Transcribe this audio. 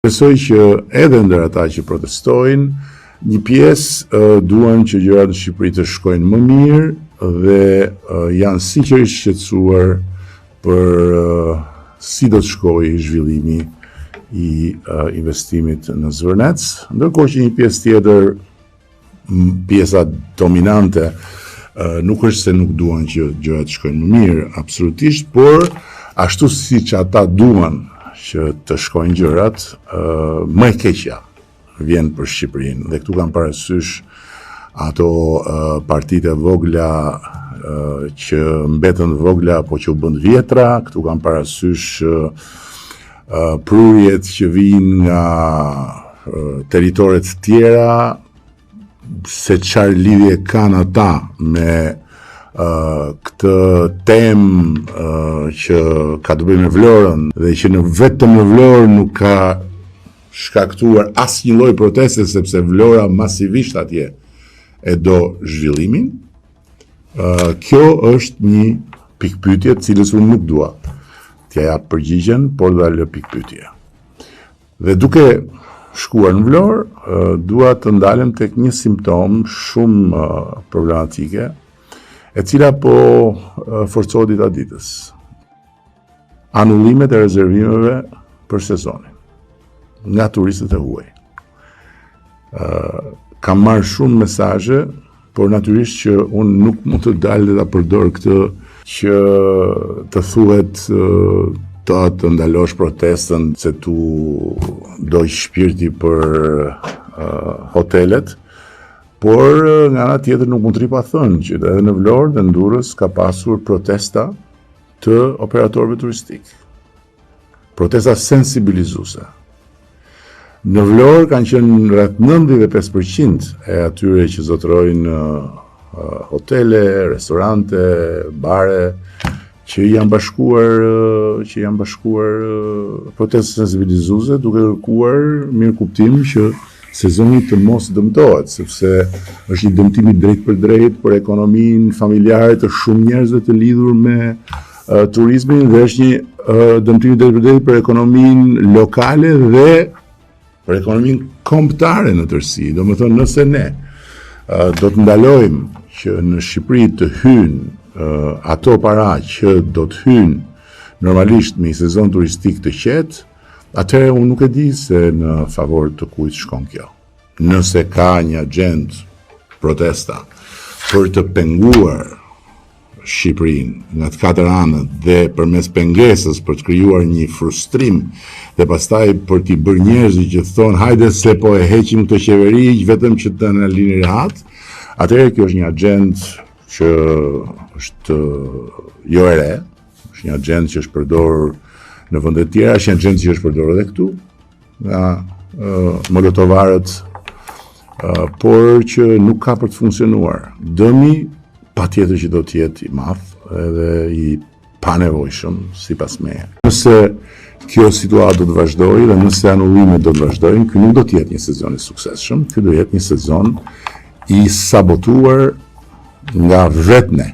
Besoj që edhe ndër ata që protestojnë, një pjesë duan që gjërat në Shqipëri të shkojnë më mirë dhe janë sinqerisht shqetësuar për si do të shkojë zhvillimi i investimit në Zvërnec, ndërkohë që një pjesë tjetër, pjesa dominante, nuk është se nuk duan që gjërat të shkojnë më mirë, absolutisht, por ashtu siç ata duan që të shkojnë gjërat, më e keqja vjen për Shqipërinë. Dhe këtu kam parasysh ato partitë e vogla që mbetën vogla po që u bën vjetra, këtu kam parasysh prurjet që vijnë nga teritoret tjera, se çfarë lidhje kanë ata me këtë temë që ka të bëjë me Vlorën dhe që vetëm në Vlorë nuk ka shkaktuar asnjë lloj proteste sepse Vlora masivisht atje e do zhvillimin. Kjo është një pikpyetje të cilës unë nuk dua t'ja jap përgjigjen, por do ta lë pikpyetje. Dhe duke shkuar në Vlorë, dua të ndalem tek një simptom shumë problematike, e cila po forcohet dita ditës. Anullimet e rezervimeve për sezonin nga turistët e huaj. Kam marrë shumë mesazhe, por natyrisht që unë nuk mund të dalë dhe ta përdor këtë që të thuhet të ndalosh protestën se tu doj shpirti për hotelet, por nga ana tjetër nuk mund të ri pa thënë që edhe në Vlorë dhe në Durrës ka pasur protesta të operatorëve turistik. Protesta sensibilizuese. Në Vlorë kanë qenë rreth 95% e atyre që zotërojnë hotele, restorante, bare, që janë bashkuar protesta sensibilizuese duke kërkuar mirëkuptim që sezoni të mos dëmtohet, sepse është një dëmtim i drejt për drejt për ekonominë familjare të shumë njerëzve të lidhur me turizmin dhe është një dëmtim i drejt për drejt për ekonominë lokale dhe për ekonominë kombëtare në tërësi. Domethënë, nëse ne do të ndalojmë që në Shqipëri të hyjnë ato para që do të hyjnë normalisht me sezon turistik të qetë, atëherë unë nuk e di se në favor të kujt shkon kjo. Nëse ka një agent protesta për të penguar Shqipërinë nga të katër anët dhe përmes pengesës për të krijuar një frustrim dhe pastaj për t'i bërë njerëzit që thonë hajde se po e heqim këtë qeveri vetëm që të na lini rehat, atëherë kjo është një agent që është jo e re, është një agent që është përdorur në vende të tjera, është një agent që është përdorur edhe këtu nga molotovarët, por që nuk ka për të funksionuar. Dëmi patjetër që do të jetë i madh edhe i panevojshëm sipas meje. Nëse kjo situatë do të vazhdojë dhe nëse anullimet do të vazhdojnë, ky nuk do të jetë një sezon i suksesshëm, ky do jetë një sezon i sabotuar nga vetë ne.